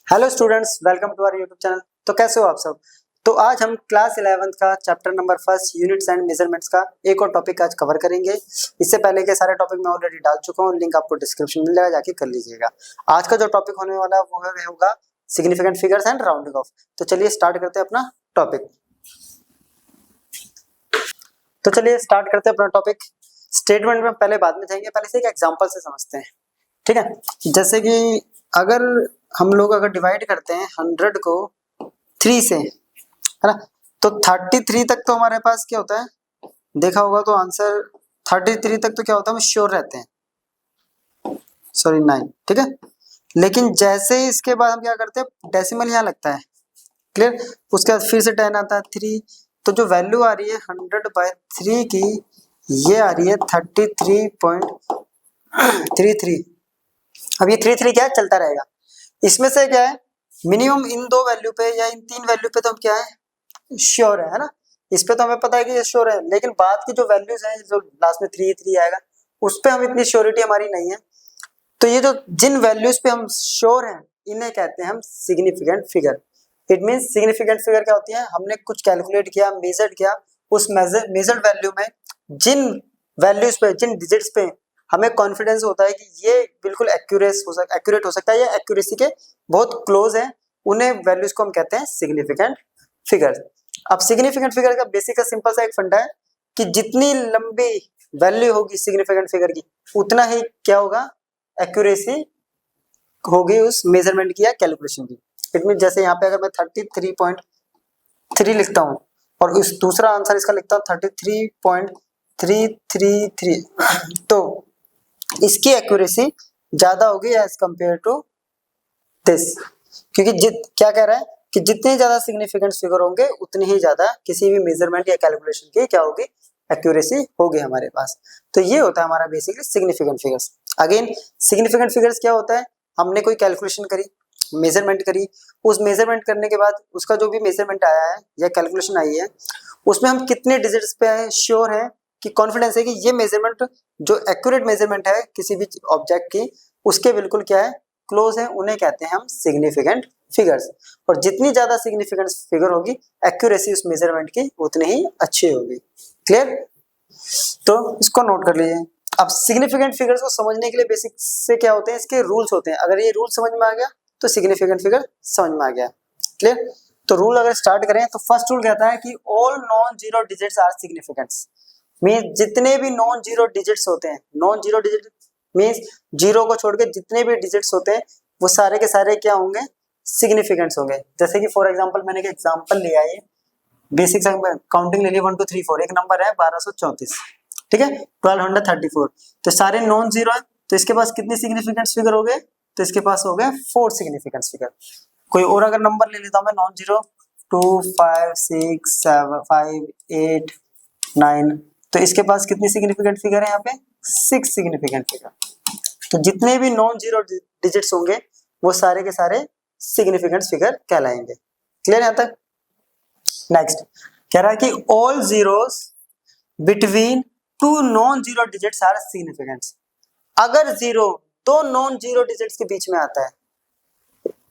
Hello students, welcome to our YouTube channel. तो कैसे हो आप सब। तो आज हम क्लास 11th का chapter number first units and measurements का एक और टॉपिक आज कवर करेंगे। इससे पहले के सारे टॉपिक मैं ऑलरेडी डाल चुका हूँ, लिंक आपको डिस्क्रिप्शन में मिलेगा, जाके कर लीजिएगा। आज का जो टॉपिक होने वाला है वो होगा significant figures and rounding off. तो चलिए स्टार्ट करते हैं अपना टॉपिक। तो चलिए स्टार्ट करते हैं अपना टॉपिक। स्टेटमेंट में पहले बाद में जाएंगे, पहले से एक एग्जाम्पल से समझते हैं, ठीक है। जैसे कि अगर हम लोग डिवाइड करते हैं 100 को 3 से, है ना, तो 33 तक तो हमारे पास क्या होता है, देखा होगा तो आंसर 33 तक तो क्या होता है, हम श्योर रहते हैं, सॉरी 9, ठीक है। लेकिन जैसे ही इसके बाद हम क्या करते हैं, डेसिमल यहाँ लगता है, क्लियर। उसके बाद फिर से 10 आता है 3, तो जो वैल्यू आ रही है 100/3 की, ये आ रही है 33.33। अब ये 33 क्या है, चलता रहेगा। इसमें से क्या है, मिनिमम इन दो वैल्यू पे या इन 3 वैल्यू पे तो हम क्या है, श्योर है ना। इस पे तो हमें पता है कि ये श्योर है, लेकिन बाद की जो वैल्यूज हैं, जो लास्ट में 3 आएगा, उस पे हम इतनी श्योरिटी हमारी नहीं है। तो ये जो जिन वैल्यूज पे हम श्योर हैं, इन्हें कहते हैं हम significant figure. It means significant figure क्या होती है, हमने कुछ कैलकुलेट किया, मेजर्ड किया, उस मेजर्ड वैल्यू में जिन वैल्यूज पे, जिन डिजिट्स पे हमें कॉन्फिडेंस होता है कि ये बिल्कुल एक्यूरेट हो सकता है या एक्यूरेसी के बहुत क्लोज है, उन्हें वैल्यूज को हम कहते हैं सिग्निफिकेंट फिगर। अब सिग्निफिकेंट फिगर का बेसिक का सिंपल सा एक फंडा है कि जितनी लंबी वैल्यू होगी सिग्निफिकेंट फिगर की, उतना ही क्या होगा, एक्यूरेसी होगी उस मेजरमेंट की या कैलकुलेशन की। इट मीन जैसे यहाँ पे अगर मैं 33.3 लिखता हूँ और उस दूसरा आंसर इसका लिखता हूँ 33.333, तो इसकी एक्यूरेसी ज्यादा होगी एज कंपेयर टू दिस, क्योंकि क्या कह रहा है कि जितने ज्यादा सिग्निफिकेंट फिगर होंगे उतनी ही ज्यादा किसी भी मेजरमेंट या कैलकुलेशन की क्या होगी, एक्यूरेसी होगी हमारे पास। तो ये होता है हमारा basically significant figures. Again significant figures क्या होता है, हमने कोई कैलकुलेशन करी, मेजरमेंट करी, उस मेजरमेंट करने के बाद उसका जो भी मेजरमेंट आया है या कैलकुलेशन आई है, उसमें हम कितने डिजिट्स पे श्योर है कि कॉन्फिडेंस है कि ये मेजरमेंट जो एक्यूरेट मेजरमेंट है किसी भी ऑब्जेक्ट की, उसके बिल्कुल क्या है, क्लोज है, उन्हें कहते हैं हम सिग्निफिकेंट फिगर्स। और जितनी ज्यादा सिग्निफिकेंट फिगर होगी, एक्यूरेसी उस मेजरमेंट की उतनी ही अच्छी होगी। क्लियर, तो इसको नोट कर लीजिए। अब सिग्निफिकेंट फिगर्स को समझने के लिए बेसिक से क्या होते हैं, इसके रूल्स होते हैं। अगर ये रूल समझ में आ गया तो सिग्निफिकेंट फिगर समझ में आ गया। क्लियर, तो रूल अगर स्टार्ट करें तो फर्स्ट रूल कहता है कि all non zero digits are significants. Mean जितने भी नॉन जीरो डिजिट्स होते हैं, non zero digit means zero को छोड़ के जितने भी डिजिट्स होते हैं वो सारे के सारे क्या होंगे, सिग्निफिकेंट्स होंगे। जैसे कि फॉर एग्जांपल मैंने एक एग्जांपल लिया है, बेसिक काउंटिंग ले ली 1 2 3 4, एक नंबर है 1234, ठीक है, 1234। तो सारे नॉन जीरो है, तो इसके पास कितने सिग्निफिकेंट्स फिगर हो गए, तो इसके पास हो गए 4 सिग्निफिकेंट्स फिगर। कोई और अगर नंबर ले लेता हूं मैं नॉन जीरो, 2 5 6 7 5 8 9, तो इसके पास कितनी सिग्निफिकेंट फिगर है, यहाँ पे 6 सिग्निफिकेंट फिगर। तो जितने भी नॉन जीरो डिजिट्स होंगे वो सारे के सारे सिग्निफिकेंट फिगर कहलाएंगे। क्लियर यहाँ तक। नेक्स्ट कह रहा है कि all zeros between two non zero digits are significant. अगर जीरो दो नॉन जीरो डिजिट्स के बीच में आता है,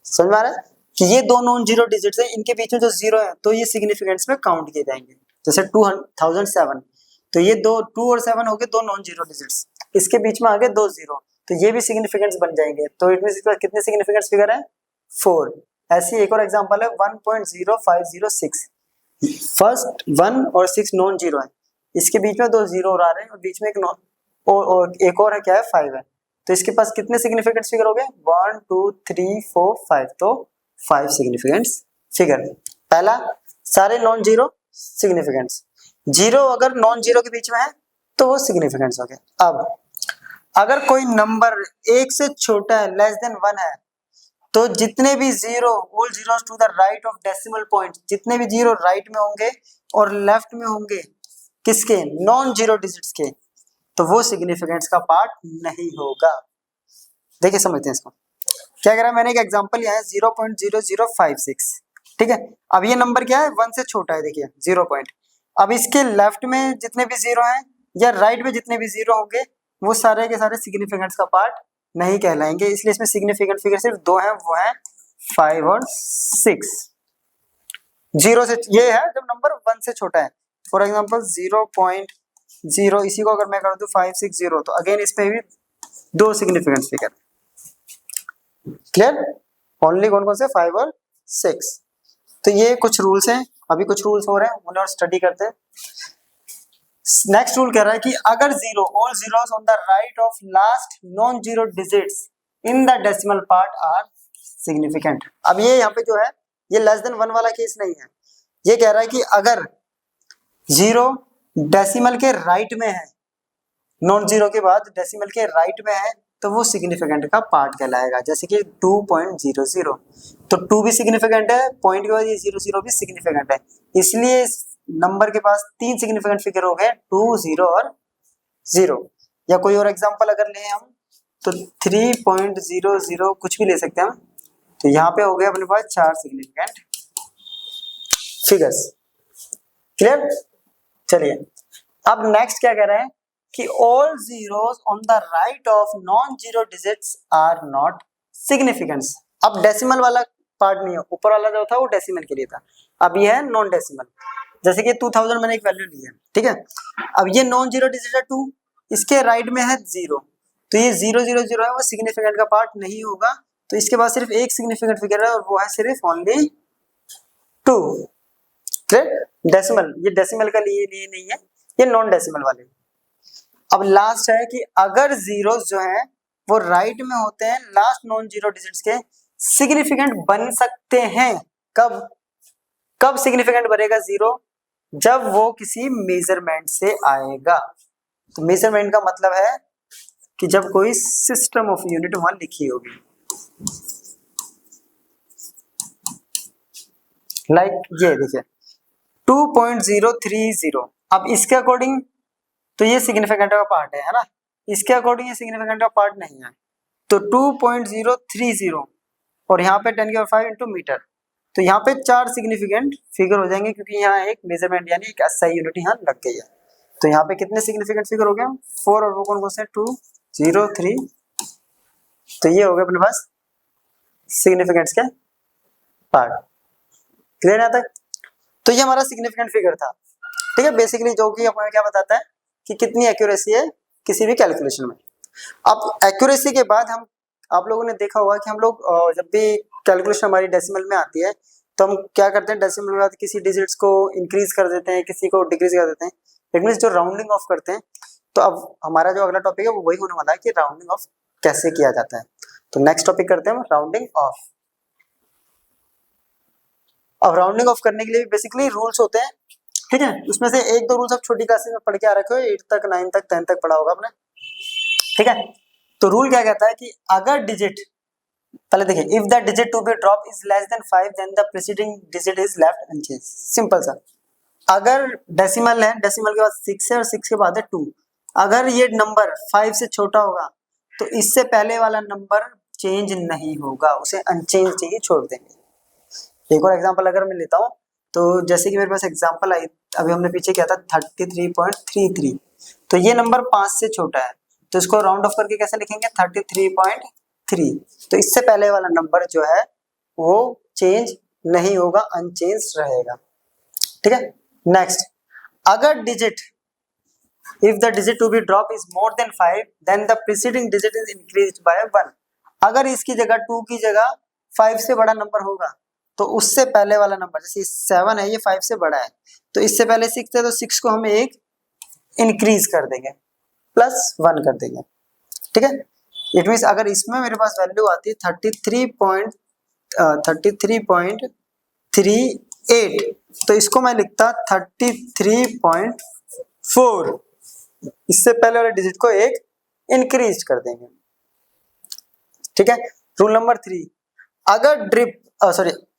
समझ में आ रहा है कि ये दो नॉन जीरो डिजिट्स है, इनके बीच में जो जीरो है तो ये सिग्निफिकेंट्स में काउंट किए जाएंगे। जैसे 2007, तो ये 2 और 7 हो गए दो नॉन जीरो डिजिट्स, इसके बीच में आ गए 2 जीरो, तो ये भी सिग्निफिकेंट्स बन जाएंगे। तो इट मींस कितने सिग्निफिकेंट्स फिगर है, 4। ऐसी एक और एग्जांपल है 1.0506, फर्स्ट 1 और 6 नॉन जीरो है, इसके बीच में 2 जीरो और आ रहे हैं और बीच में एक एक और है, क्या है, 5 है। तो इसके पास कितने सिग्निफिकेंट फिगर हो गए, 1 2 3 4 5, तो 5 सिग्निफिकेंट्स फिगर। पहला सारे नॉन जीरो सिग्निफिकेंट्स, जीरो अगर नॉन जीरो के बीच में है तो वो सिग्निफिकेंट्स हो गए। अब अगर कोई नंबर 1 से छोटा है, लेस देन 1 है, तो जितने भी zero, all zeros to the right of decimal point, जितने भी जीरो राइट में होंगे और लेफ्ट में होंगे किसके, नॉन जीरो डिजिट्स के, तो वो सिग्निफिकेंट्स का पार्ट नहीं होगा। देखिए समझते हैं इसको। क्या कह रहा है, मैंने एक एग्जांपल लिया है 0.0056, ठीक है। अब ये नंबर क्या है, 1 से छोटा है, देखिए 0 पॉइंट। अब इसके लेफ्ट में जितने भी जीरो हैं या राइट में जितने भी जीरो होंगे वो सारे के सारे सिग्निफिकेंट्स का पार्ट नहीं कहलाएंगे, इसलिए इसमें सिग्निफिकेंट फिगर सिर्फ 2 हैं, वो है 5 और 6। 0 से ये है जब नंबर 1 से छोटा है। फॉर एग्जांपल 0.0 इसी को अगर मैं कर दूं 560 तो अगेन इसमें भी 2 सिग्निफिकेंट फिगर। क्लियर? ओनली कौन कौन से 5 और 6। तो ये कुछ रूल्स हैं, अभी कुछ रूल्स हो रहे हैं उन्हें और स्टडी करते हैं। नेक्स्ट रूल कह रहा है कि अगर zero all zeros on the right of last non zero digits in the decimal part are significant. अब ये यहाँ पे जो है ये लेस देन 1 वाला केस नहीं है, ये कह रहा है कि अगर जीरो डेसिमल के राइट में है, नॉन जीरो के बाद डेसिमल के राइट में है तो वो सिग्निफिकेंट का पार्ट कहलाएगा। जैसे कि 2.00 तो 2 भी सिग्निफिकेंट है, पॉइंट के बाद ये 00 भी सिग्निफिकेंट है, इसलिए नंबर के पास 3 सिग्निफिकेंट फिगर हो गए 2, 0 और 0। या कोई और एग्जांपल अगर लें हम तो 3.00 कुछ भी ले सकते हैं हम। तो यहाँ पे हो गया अपने पास 4 सिग्निफिकेंट फिगर्स। क्लियर? चलिए अब नेक्स्ट क्या कह रहे हैं कि all zeros on the right of non zero digits are not significants. अब डेसिमल वाला पार्ट नहीं है, ऊपर वाला जो था वो डेसिमल के लिए था, अब ये है नॉन डेसिमल। जैसे कि 2000 मैंने एक वैल्यू ली है, ठीक है, अब ये नॉन जीरो डिजिट है 2, इसके राइट में है 0, तो ये 000 है वो सिग्निफिकेंट का पार्ट नहीं होगा, तो इसके पास सिर्फ एक सिग्निफिकेंट फिगर है और वो है सिर्फ ओनली 2। डेसिमल, ये डेसिमल का लिए नहीं है, ये नॉन डेसिमल वाले। अब लास्ट है कि अगर जीरोस जो है वो राइट में होते हैं लास्ट नॉन जीरो डिजिट्स के, सिग्निफिकेंट बन सकते हैं। कब कब सिग्निफिकेंट बनेगा जीरो? जब वो किसी मेजरमेंट से आएगा। तो मेजरमेंट का मतलब है कि जब कोई सिस्टम ऑफ यूनिट वहां लिखी होगी, लाइक ये देखिए 2.030। अब इसके अकॉर्डिंग तो ये सिग्निफिकेंट का पार्ट है ना, इसके अकॉर्डिंग ये सिग्निफिकेंट का पार्ट नहीं है। तो 2.030 और यहाँ पे 10⁵ इंटू मीटर, तो यहाँ पे 4 सिग्निफिकेंट फिगर हो जाएंगे क्योंकि यहाँ एक मेजरमेंट यानी एक एसआई यूनिट यहाँ लग गई है। तो यहाँ पे कितने सिग्निफिकेंट फिगर हो गए? 4 और वो कौन कौन से? 2, 0, 3। तो ये हो गए अपने पास सिग्निफिकेंट्स के पार्ट। क्लियर है तक? तो ये हमारा सिग्निफिकेंट फिगर था, ठीक है, बेसिकली जो कि हमें क्या बताता है कि कितनी एक्यूरेसी है किसी भी कैलकुलेशन में। अब एक्यूरेसी के बाद हम, आप लोगों ने देखा होगा कि हम लोग जब भी कैलकुलेशन हमारी डेसिमल में आती है तो हम क्या करते हैं, डेसिमल में बाद किसी डिजिट्स को इंक्रीज कर देते हैं, किसी को डिक्रीज कर देते हैं, इट मींस जो राउंडिंग ऑफ करते हैं। तो अब हमारा जो अगला टॉपिक है वो वही होने वाला है कि राउंडिंग ऑफ कैसे किया जाता है। तो नेक्स्ट टॉपिक करते हैं राउंडिंग ऑफ। अब राउंडिंग ऑफ करने के लिए बेसिकली रूल्स होते हैं, ठीक है, उसमें से 1-2 रूल्स आप छोटी क्लासेस में पढ़ के आ रखे हो, 8 तक 9 तक 10 तक पढ़ा होगा आपने, ठीक है। तो रूल क्या कहता है कि अगर डिजिट, पहले देखिए, if the digit to be drop is less than 5 then the preceding digit is left unchange. Simple सा। अगर डेसिमल है, डेसिमल के बाद 6 है और 6 के बाद है 2, अगर ये नंबर 5 से छोटा होगा तो इससे पहले वाला नंबर चेंज नहीं होगा, उसे अनचेंज ही छोड़ देंगे। एक और एग्जांपल अगर मैं लेता हूं तो जैसे कि मेरे पास एग्जांपल आई, अभी हमने पीछे किया था 33.33, तो ये नंबर 5 से छोटा है तो इसको राउंड ऑफ करके कैसे लिखेंगे? 33.3। तो इससे पहले वाला नंबर जो है वो चेंज नहीं होगा, अनचेंज रहेगा, ठीक है। नेक्स्ट, अगर digit, if the digit to be drop is more than 5 then the preceding digit is increased by 1। अगर इसकी जगह 2 की जगह 5 से बड़ा नंबर होगा तो उससे पहले वाला नंबर, जैसे 7 है ये 5 से बड़ा है तो इससे पहले 6 है तो 6 को हम एक इंक्रीज कर देंगे, +1 कर देंगे, ठीक है। इट मींस अगर इसमें मेरे पास वैल्यू आती है 33.38 तो इसको मैं लिखता 33.4, इससे पहले वाले डिजिट को एक इंक्रीज कर देंगे, ठीक है। रूल नंबर 3, अगर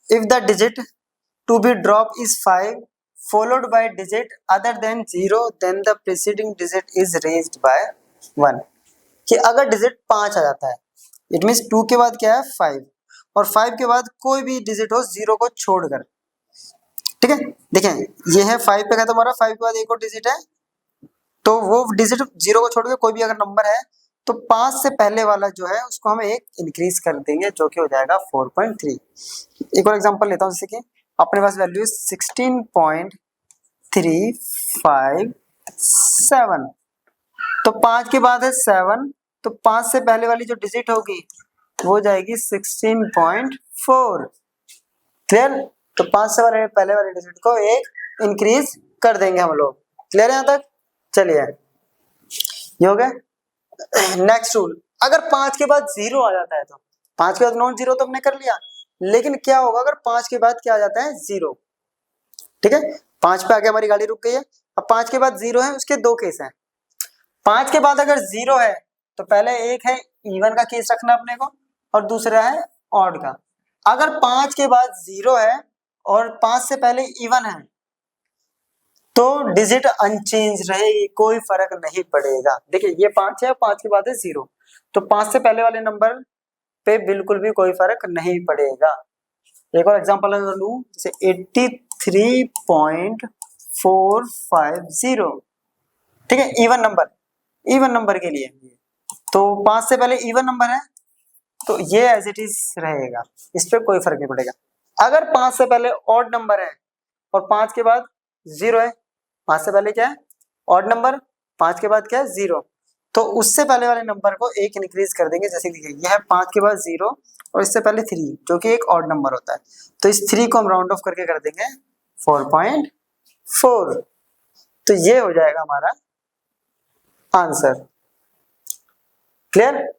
if the digit to be dropped is 5 followed by digit other than 0 then the preceding digit is raised by 1। कि अगर डिजिट 5 आ जाता है, इट मींस 2 के बाद क्या है 5 और 5 के बाद कोई भी डिजिट हो 0 को छोड़कर, ठीक है। देखें ये है 5 पे खत्म हो रहा है, 5 के बाद एक और डिजिट है तो वो डिजिट 0 को छोड़ के कोई भी अगर नंबर है तो 5 से पहले वाला जो है उसको हम एक इंक्रीज कर देंगे जो कि हो जाएगा 4.3। एक और एग्जांपल लेता हूँ, जैसे कि अपने पास वैल्यू 16.357, तो 5 के बाद है 7, तो 5 से पहले वाली जो डिजिट होगी वो हो जाएगी 16.4। क्लियर? तो 5 से वाले पहले वाले डिजिट को एक इंक्रीज कर देंगे हम लोग। क्लियर है यहाँ तक? चलिए ये हो गया। नेक्स्ट रूल, अगर 5 के बाद 0 आ जाता है तो 5 के बाद नॉन जीरो तो हमने कर लिया, लेकिन क्या होगा अगर 5 के बाद क्या आ जाता है 0? ठीक है, 5 पे आके हमारी गाड़ी रुक गई है। अब 5 के बाद 0 है, उसके दो केस हैं। 5 के बाद अगर 0 है तो पहले एक है इवन का केस रखना अपने को, और दूसरा है ऑड का। अगर 5 के बाद 0 है और 5 से पहले इवन है तो डिजिट अनचेंज रहेगी, कोई फर्क नहीं पड़ेगा। देखिए ये 5 है, 5 के बाद है 0, तो 5 से पहले वाले नंबर पे बिल्कुल भी कोई फर्क नहीं पड़ेगा। एक और एग्जांपल अगर लूं, जैसे 83.450, ठीक है, इवन नंबर के लिए, तो 5 से पहले इवन नंबर है तो ये एज इट इज रहेगा, इस पे कोई फर्क नहीं पड़ेगा। अगर 5 से पहले ऑड नंबर है और 5 के बाद 0 है, 5 से पहले क्या है ऑड नंबर, 5 के बाद क्या है 0, तो उससे पहले वाले नंबर को एक इंक्रीज कर देंगे। जैसे कि यह है 5 के बाद 0 और इससे पहले 3 जो कि एक ऑड नंबर होता है, तो इस 3 को हम राउंड ऑफ करके कर देंगे 4.4, तो ये हो जाएगा हमारा आंसर। क्लियर?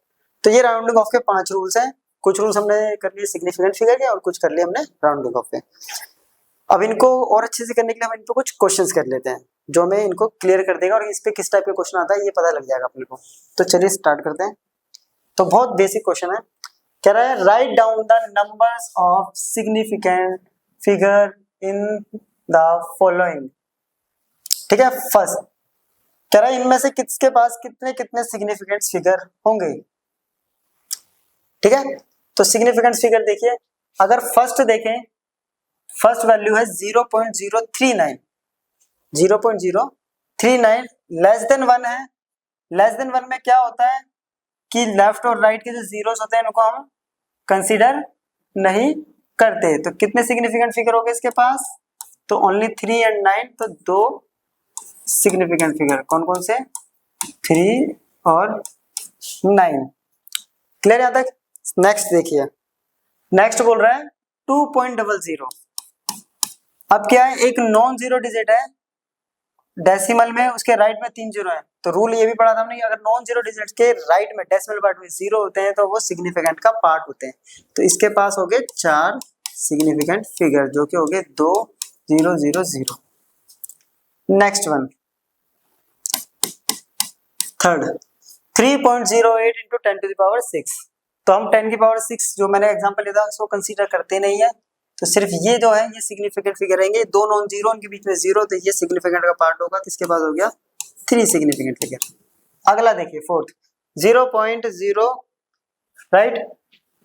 तो ये राउंडिंग ऑफ के 5 रूल्स हैं। कुछ रूल्स हमने कर लिए सिग्निफिकेंट फिगर के और कुछ कर लिए हमने राउंडिंग ऑफ के। अब इनको और अच्छे से करने के लिए हम इन पे कुछ क्वेश्चंस कर लेते हैं जो हमें इनको क्लियर कर देगा, और इस पे किस टाइप के क्वेश्चन आता है ये पता लग जाएगा अपने को। तो चलिए स्टार्ट करते हैं। तो बहुत बेसिक क्वेश्चन है, कह रहा है write down the numbers of significant figure in the following. ठीक है, फर्स्ट कह रहा है इनमें से किसके पास कितने कितने सिग्निफिकेंट फिगर होंगे। ठीक है, तो सिग्निफिकेंट फिगर देखिए, अगर फर्स्ट देखें, फर्स्ट वैल्यू है 0.039, 0.039, लेस देन 1 है। लेस देन 1 में क्या होता है कि लेफ्ट और राइट के जो जीरोस होते हैं उनको हम कंसीडर नहीं करते। तो कितने सिग्निफिकेंट फिगर हो गए इसके पास, तो ओनली 3 एंड 9, तो 2 सिग्निफिकेंट फिगर। कौन कौन से, 3 और 9। क्लियर यहाँ तक? नेक्स्ट देखिए, नेक्स्ट बोल रहा है 2.00। अब क्या है, एक नॉन जीरो डिजिट है डेसिमल में, उसके राइट में 3 जीरो है। तो रूल ये भी पढ़ा था हमने कि अगर नॉन जीरो डिजिट के राइट में डेसिमल पार्ट में 0 होते हैं तो वो सिग्निफिकेंट का पार्ट होते हैं। तो इसके पास हो गए 4 सिग्निफिकेंट फिगर जो कि हो गए 2 0 0 0। Next one, third 3.08 into 10⁶। तो हम 10⁶ जो मैंने एग्जांपल लिया था उसको कंसीडर करते नहीं है, तो सिर्फ ये जो है ये सिग्निफिकेंट फिगर रहेंगे। दो नॉन जीरो उनके बीच में 0, तो ये सिग्निफिकेंट का पार्ट होगा, तो इसके पास हो गया 3 सिग्निफिकेंट फिगर। अगला देखिए फोर्थ 0.0 राइट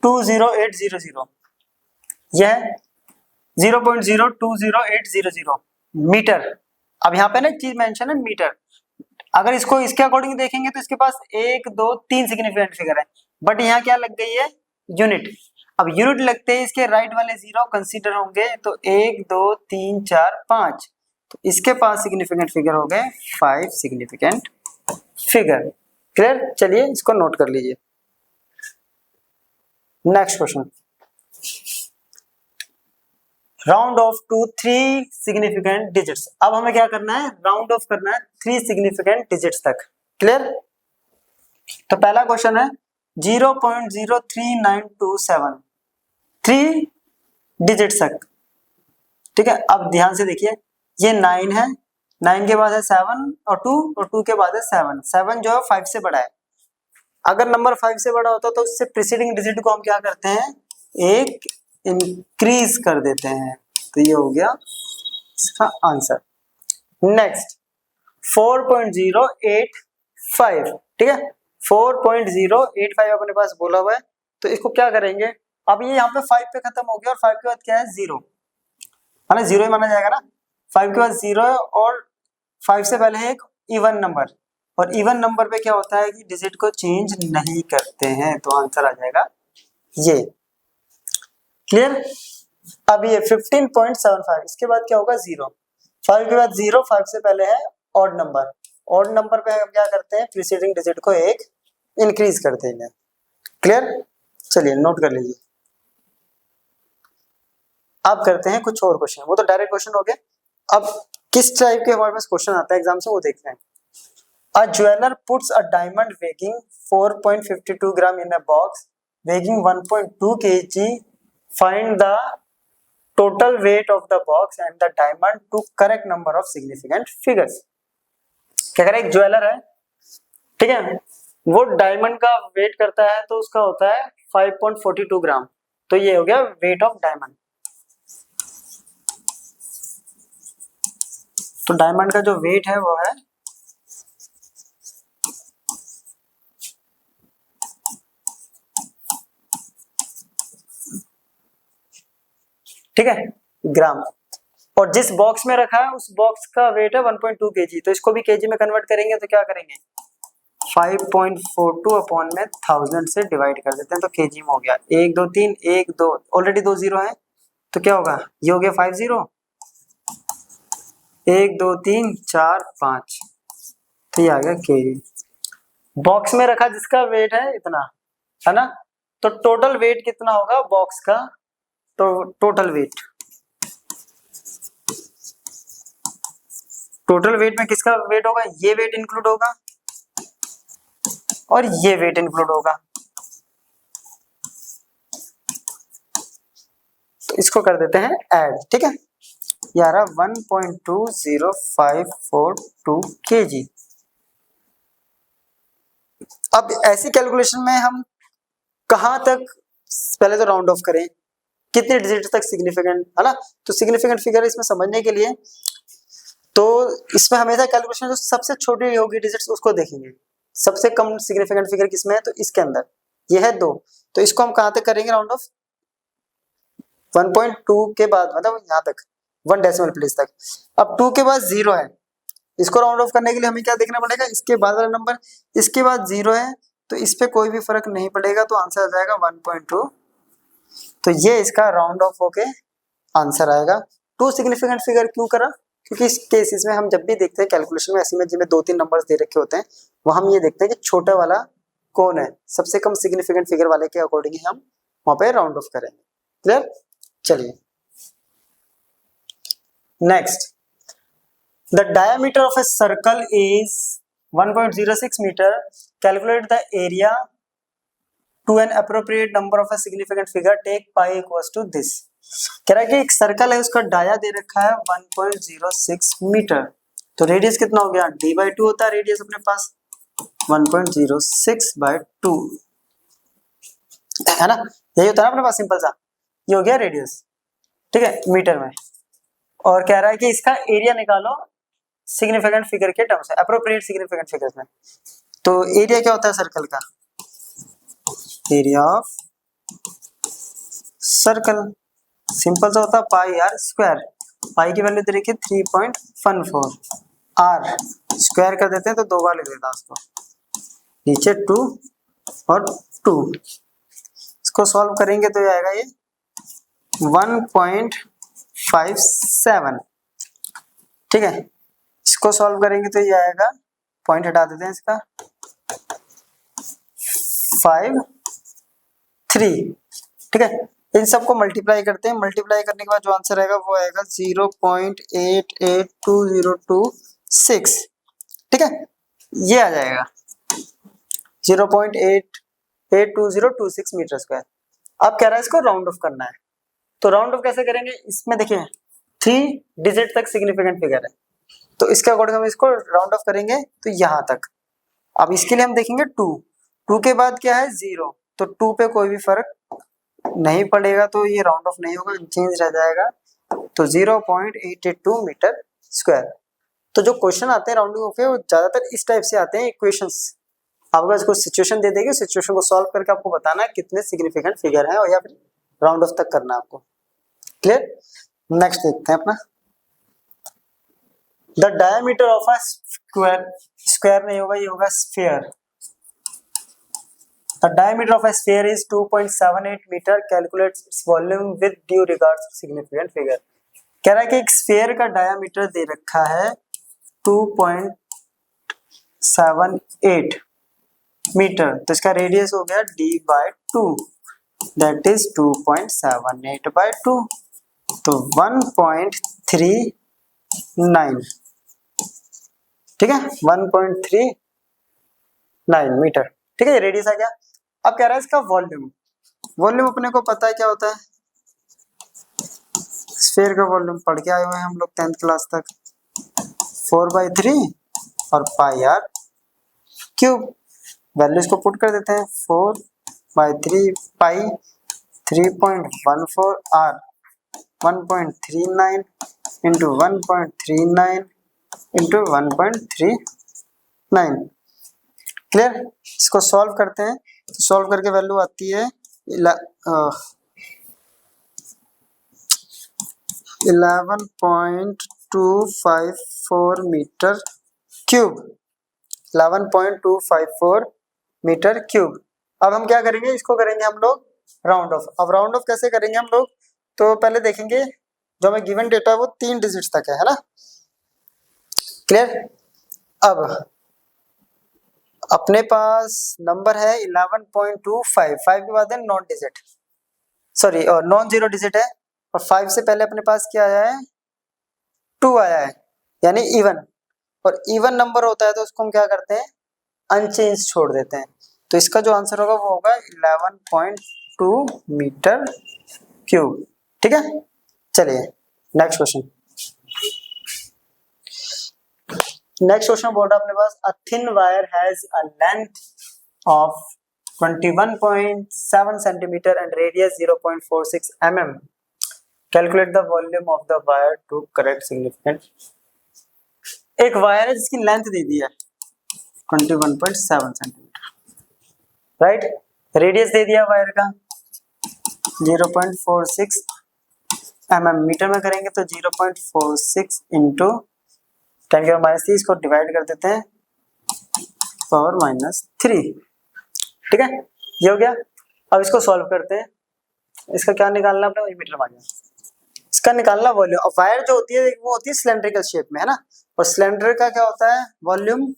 20800, यह 0.020800 मीटर। अब यहाँ पे ना चीज मेंशन है मीटर, अगर इसको इसके अकॉर्डिंग देखेंगे तो इसके पास 1 2 3 सिग्निफिकेंट फिगर है, बट यहाँ क्या लग गई है यूनिट। अब यूनिट लगते हैं इसके राइट वाले 0 कंसीडर होंगे, तो 1 2 3 4 5, तो इसके पास सिग्निफिकेंट फिगर हो गए 5 सिग्निफिकेंट फिगर। क्लियर? चलिए इसको नोट कर लीजिए। Next question, round off to 3 significant digits. अब हमें क्या करना है, राउंड ऑफ करना है 3 सिग्निफिकेंट डिजिट्स तक। क्लियर? तो पहला क्वेश्चन है 0.03927, 3 डिजिट्स तक। ठीक है, अब ध्यान से देखिए, ये 9 है, 9 के बाद है 7 और 2, और 2 के बाद है 7। 7 जो है 5 से बड़ा है। अगर नंबर 5 से बड़ा होता तो उससे प्रीसीडिंग डिजिट को हम क्या करते हैं, एक इंक्रीज कर देते हैं। तो ये हो गया इसका आंसर। नेक्स्ट 4.085, ठीक है, 4.085 अपने पास बोला हुआ है, तो इसको क्या करेंगे, अब ये यहाँ पे 5 पे खत्म हो गया और 5 के बाद क्या है 0, है ना, 0 ही माना जाएगा ना। 5 के बाद 0 है और 5 से पहले है एक इवन नंबर, और इवन नंबर पे क्या होता है कि डिजिट को चेंज नहीं करते हैं, तो आंसर आ जाएगा ये। क्लियर? अब ये 15.75, इसके बाद क्या होगा 0, 5 के बाद 0, 5 से पहले है ऑड नंबर। ऑड नंबर पे हम क्या करते हैं, प्रीसीडिंग डिजिट को एक इंक्रीज कर देंगे। क्लियर? चलिए नोट कर लीजिए। अब करते हैं कुछ और क्वेश्चन, वो तो डायरेक्ट क्वेश्चन हो गए। अब किस टाइप के हमारे पास क्वेश्चन आता है एग्जाम से वो देखते हैं। A jeweller puts a diamond weighing 4.52 gram in a box weighing 1.2 kg. Find the total weight of the box and the diamond to correct number of significant figures. क्या करें, एक ज्वेलर है, ठीक है, वो डायमंड का वेट करता है तो उसका होता है 5.42 ग्राम, तो ये हो गया वेट ऑफ डायमंड। तो डायमंड का जो वेट है वो है ठीक है ग्राम, और जिस बॉक्स में रखा है उस बॉक्स का वेट है 1.2 केजी, तो इसको भी केजी में कन्वर्ट करेंगे तो क्या करेंगे 5.42 अपॉन में 1000 से डिवाइड कर देते हैं तो केजी में हो गया 1 2 3 1 2, ऑलरेडी 2 जीरो है तो क्या होगा, ये हो गया 50, 1 2 3 4 5, तो ये आ गया केजी। बॉक्स में रखा जिसका वेट है इतना, है ना, तो टोटल वेट कितना होगा बॉक्स का, तो टोटल वेट में किसका वेट होगा, ये वेट इंक्लूड होगा और ये वेट इंक्लूड होगा, तो इसको कर देते हैं ऐड। ठीक है, यार 1.20542 kg। अब ऐसी कैलकुलेशन में हम कहां तक, पहले तो राउंड ऑफ करें कितने डिजिट तक सिग्निफिकेंट, है ना, तो सिग्निफिकेंट फिगर इसमें समझने के लिए तो इसमें हमेशा कैलकुलेशन जो सबसे छोटी होगी डिजिट्स उसको देखेंगे। सबसे कम सिग्निफिकेंट फिगर किसमें है, तो इसके अंदर ये है 2, तो इसको हम कहां तक करेंगे राउंड ऑफ, 1.2 के बाद, मतलब यहाँ तक 1 डेसिमल प्लेस तक। अब 2 के बाद 0 है, इसको राउंड ऑफ करने के लिए हमें क्या देखना पड़ेगा, इसके बाद वाला नंबर, इसके बाद 0 है तो इस पे कोई भी फर्क नहीं पड़ेगा, तो आंसर आ जाएगा 1.2, तो ये इसका राउंड ऑफ होके आंसर आएगा। 2 सिग्निफिकेंट फिगर क्यों करा, क्योंकि इस केसेस में हम जब भी देखते हैं कैलकुलेशन में ऐसे में जिनमें 2-3 नंबर्स दे रखे होते हैं, वो हम ये देखते हैं कि छोटा वाला कौन है, सबसे कम सिग्निफिकेंट फिगर वाले के अकॉर्डिंग ही हम वहां पे राउंड ऑफ करेंगे। क्लियर? चलिए next, the diameter of a circle is 1.06 metre, calculate the area to an appropriate number of a significant figure, take pi equals to this. कह रहा है कि एक सर्कल है उसका डाया दे रखा है 1.06 मीटर, तो रेडियस कितना हो गया, d/2 होता है रेडियस अपने पास 1.06/2, है ना, यही होता है अपने पास सिंपल सा, ये हो गया रेडियस, ठीक है मीटर में। और कह रहा है कि इसका एरिया निकालो सिग्निफिकेंट फिगर के टर्म्स में, अप्रोप्रिएट सिग्निफिकेंट फिगर्स में। तो एरिया क्या होता है सर्कल का, एरिया ऑफ सर्कल सिंपल सा होता है पाई आर स्क्वायर, पाई की वैल्यू दे रखी है 3.14, आर स्क्वायर कर देते हैं तो 2 बार लिख देता है उसको, नीचे 2 और 2, इसको सॉल्व करेंगे तो ये आएगा ये 1.57, ठीक है, इसको सॉल्व करेंगे तो ये आएगा, पॉइंट हटा देते हैं इसका 5.3, ठीक है, इन सबको मल्टीप्लाई करते हैं, मल्टीप्लाई करने के बाद जो आंसर आएगा वो आएगा 0.882026, ठीक है, ये आ जाएगा 0.882026 मीटर स्क्वायर। अब कह रहा है इसको राउंड ऑफ करना है, तो राउंड ऑफ कैसे करेंगे, इसमें देखिए 3 डिजिट तक सिग्निफिकेंट फिगर है, तो इसके अकॉर्डिंग हम इसको राउंड ऑफ करेंगे तो यहाँ तक। अब इसके लिए हम देखेंगे 2 के बाद क्या है 0, तो 2 पे कोई भी फर्क नहीं पड़ेगा, तो ये राउंड ऑफ नहीं होगा, चेंज रह जाएगा, तो 0.882 मीटर स्क्वायर। तो जो क्वेश्चन आते हैं राउंडिंग ऑफ के वो ज्यादातर इस टाइप से आते हैं, इक्वेशंस आपको इसको सिचुएशन दे देगी, सिचुएशन को सॉल्व करके आपको बताना है कितने सिग्निफिकेंट फिगर हैं, और या फिर राउंड ऑफ तक करना है आपको। क्लियर? नेक्स्ट देखते हैं अपना, the diameter of a square नहीं होगा, ये होगा sphere. The diameter of a sphere is 2.78 metre, calculate its volume with due regards to significant figure. कह रहा है कि एक स्फीयर का डायमीटर दे रखा है 2.78 मीटर, तो इसका रेडियस हो गया d/2, दैट इज 2.78/2, तो 1.39, ठीक है, 1.39 मीटर, ठीक है, ये रेडियस आ गया। अब कह रहा है इसका वॉल्यूम। वॉल्यूम अपने को पता है क्या होता है, स्फीयर का वॉल्यूम पढ़ के आए हुए हैं हम लोग 10th क्लास तक, 4/3 और πr³। वैल्यूज को पुट कर देते हैं, 4/3 पाई 3.14 r 1.39 इंटू 1.39 इंटू 1.39। क्लियर? इसको सॉल्व करते हैं, तो सॉल्व करके वैल्यू आती है 11.254 मीटर क्यूब, 11.254 मीटर क्यूब। अब हम क्या करेंगे, इसको करेंगे हम लोग राउंड ऑफ। अब राउंड ऑफ कैसे करेंगे हम लोग, तो पहले देखेंगे जो हमें गिवन डेटा है वो 3 डिजिट्स तक है ना। क्लियर? अब अपने पास नंबर है 11.25, 5 के बाद है नॉन डिजिट, सॉरी और नॉन जीरो डिजिट है, और 5 से पहले अपने पास क्या आया है, 2 आया है, यानी इवन। और इवन नंबर होता है तो उसको हम क्या करते हैं, अनचेंज छोड़ देते हैं। तो इसका जो आंसर होगा वो होगा 11.2 मीटर क्यूब, ठीक है। चलिए नेक्स्ट क्वेश्चन। नेक्स्ट क्वेश्चन बोल रहा है अपने पास, a thin wire has a length of 21.7 centimetre and radius 0.46 mm. Calculate the volume of the wire to correct significant. एक वायर है जिसकी लेंथ दे दी है 21.7 सेंटीमीटर, राइट। रेडियस दे दिया वायर का 0.46 mm, मीटर में करेंगे तो 0.46 इंटू 10⁻³ इसको डिवाइड कर देते हैं पावर -3, ठीक है, ये हो गया। अब इसको सॉल्व करते हैं, इसका क्या निकालना अपने मीटर में आ गया, इसका निकालना वॉल्यूम। और वायर जो होती है वो होती है सिलेंड्रिकल शेप में, है ना, और सिलेंडर का क्या होता है, वॉल्यूम,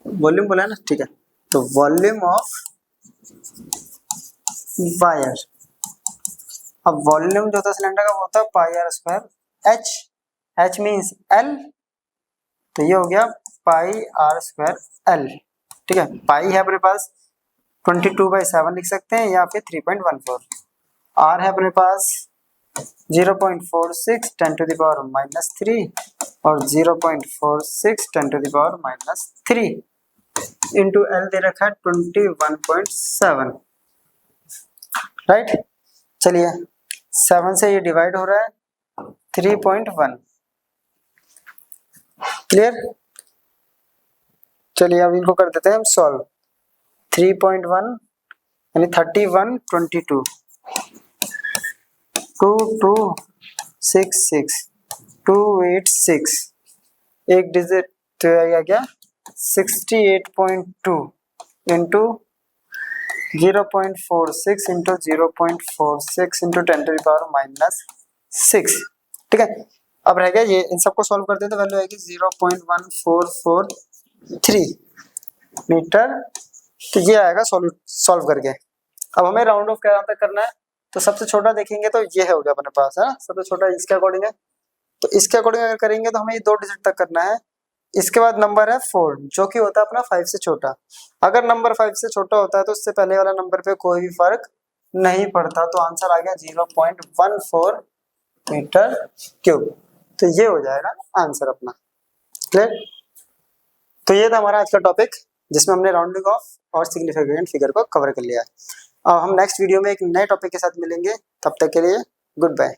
वॉल्यूम बोला है ना, ठीक है। तो वॉल्यूम ऑफ वायर, अब वॉल्यूम जो होता है सिलेंडर का वो होता है πr², h मींस l, तो ये हो गया πr²l, ठीक है। पाई है अपने पास 22/7 लिख सकते हैं या फिर 3.14, r है अपने पास 0.46 10⁻³ और 0.46 10⁻³ इंटू l दे रखा है 21.7, राइट। चलिए 7 से ये डिवाइड हो रहा है 3.1, क्लियर। चलिए अब इनको कर देते हैं हम सॉल्व। 3.1 यानी 31/22 2266 286, एक डिजिट तो आएगा क्या 68.2 इंटू 0.46 इंटू 0.46 इंटू 10⁻⁻6, ठीक है। अब रह गया ये, इन सबको सॉल्व करते हैं तो वैल्यू आएगी 0.1443 मीटर, तो ये आएगा सॉल्व करके। अब हमें राउंड ऑफ कहाँ तक करना है, तो सबसे छोटा देखेंगे तो ये हो गया अपने पास, है ना, सबसे छोटा इसके अकॉर्डिंग है, तो इसके अकॉर्डिंग अगर करेंगे तो हमें ये 2 डिजिट तक करना है। इसके बाद नंबर है 4 जो कि होता है अपना 5 से छोटा। अगर नंबर 5 से छोटा होता है तो उससे पहले वाला नंबर पे कोई भी फर्क नहीं पड़ता, तो आंसर आ गया 0.14 मीटर क्यूब, तो ये हो जाएगा आंसर अपना, क्लियर। तो ये था हमारा आज का टॉपिक जिसमें हमने राउंडिंग ऑफ और सिग्निफिकेंट फिगर को कवर कर लिया है। अब हम नेक्स्ट वीडियो में एक नए टॉपिक के साथ मिलेंगे, तब तक के लिए गुड बाय।